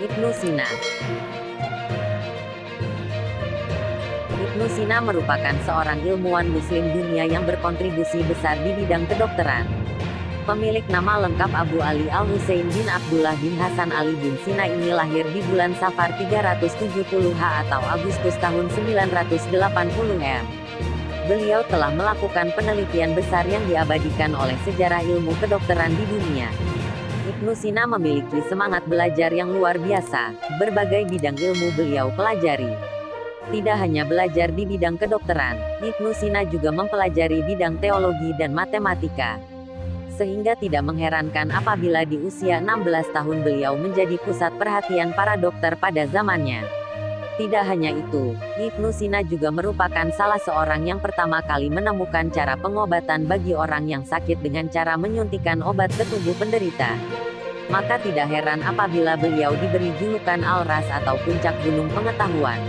Ibnu Sina. Ibnu Sina merupakan seorang ilmuwan Muslim dunia yang berkontribusi besar di bidang kedokteran. Pemilik nama lengkap Abu Ali Al-Husain bin Abdullah bin Hasan Ali bin Sina ini lahir di bulan Safar 370 atau Agustus tahun 980 M. Beliau telah melakukan penelitian besar yang diabadikan oleh sejarah ilmu kedokteran di dunia. Ibnu Sina memiliki semangat belajar yang luar biasa. Berbagai bidang ilmu beliau pelajari. Tidak hanya belajar di bidang kedokteran, Ibnu Sina juga mempelajari bidang teologi dan matematika. Sehingga tidak mengherankan apabila di usia 16 tahun beliau menjadi pusat perhatian para dokter pada zamannya. Tidak hanya itu, Ibnu Sina juga merupakan salah seorang yang pertama kali menemukan cara pengobatan bagi orang yang sakit dengan cara menyuntikkan obat ke tubuh penderita. Maka tidak heran apabila beliau diberi julukan Al-Ras atau puncak gunung pengetahuan.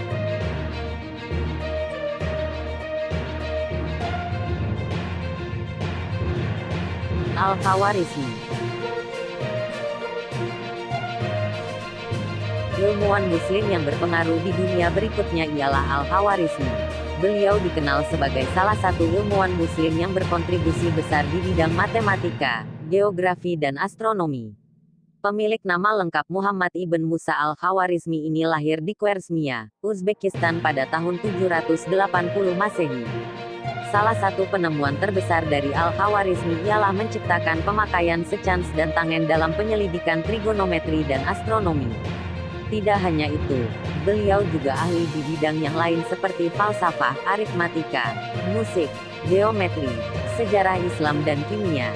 Al-Khawarizmi. Ilmuwan Muslim yang berpengaruh di dunia berikutnya ialah Al-Khawarizmi. Beliau dikenal sebagai salah satu ilmuwan Muslim yang berkontribusi besar di bidang matematika, geografi dan astronomi. Pemilik nama lengkap Muhammad ibn Musa Al-Khawarizmi ini lahir di Khwarezmia, Uzbekistan pada tahun 780 Masehi. Salah satu penemuan terbesar dari Al-Khawarizmi ialah menciptakan pemakaian secans dan tangen dalam penyelidikan trigonometri dan astronomi. Tidak hanya itu, beliau juga ahli di bidang yang lain seperti falsafah, aritmatika, musik, geometri, sejarah Islam dan kimia.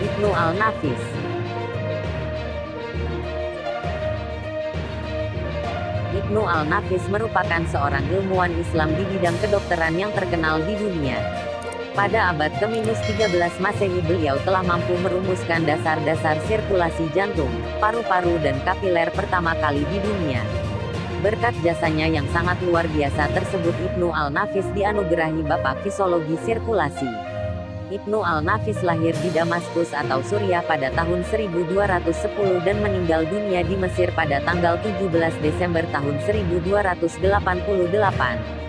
Ibnu al-Nafis. Ibnu al-Nafis merupakan seorang ilmuwan Islam di bidang kedokteran yang terkenal di dunia. Pada abad ke-13 Masehi beliau telah mampu merumuskan dasar-dasar sirkulasi jantung, paru-paru dan kapiler pertama kali di dunia. Berkat jasanya yang sangat luar biasa tersebut Ibnu al-Nafis dianugerahi Bapak Fisiologi Sirkulasi. Ibnu al-Nafis lahir di Damaskus atau Suriah pada tahun 1210 dan meninggal dunia di Mesir pada tanggal 17 Desember tahun 1288.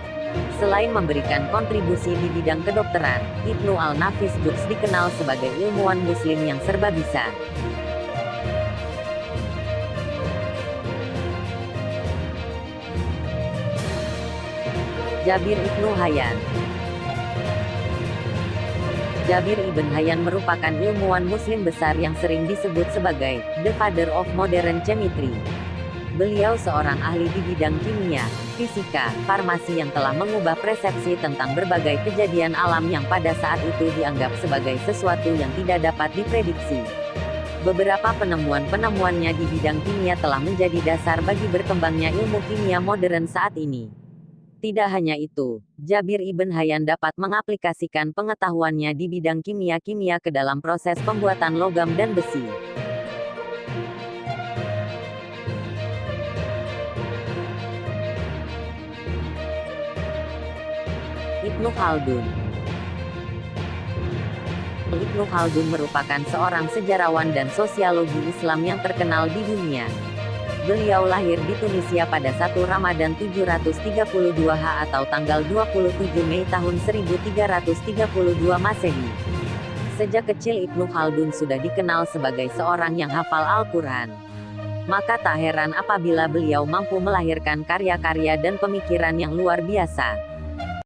Selain memberikan kontribusi di bidang kedokteran, Ibnu al-Nafis juga dikenal sebagai ilmuwan Muslim yang serba bisa. Jabir ibnu Hayyan. Jabir ibn Hayyan merupakan ilmuwan Muslim besar yang sering disebut sebagai The Father of Modern Chemistry. Beliau seorang ahli di bidang kimia, fisika, farmasi yang telah mengubah persepsi tentang berbagai kejadian alam yang pada saat itu dianggap sebagai sesuatu yang tidak dapat diprediksi. Beberapa penemuan-penemuannya di bidang kimia telah menjadi dasar bagi berkembangnya ilmu kimia modern saat ini. Tidak hanya itu, Jabir ibn Hayyan dapat mengaplikasikan pengetahuannya di bidang kimia-kimia ke dalam proses pembuatan logam dan besi. Ibnu Khaldun. Ibnu Khaldun merupakan seorang sejarawan dan sosiologi Islam yang terkenal di dunia. Beliau lahir di Tunisia pada 1 Ramadan 732 atau tanggal 27 Mei tahun 1332 Masehi. Sejak kecil Ibnu Khaldun sudah dikenal sebagai seorang yang hafal Al-Quran. Maka tak heran apabila beliau mampu melahirkan karya-karya dan pemikiran yang luar biasa.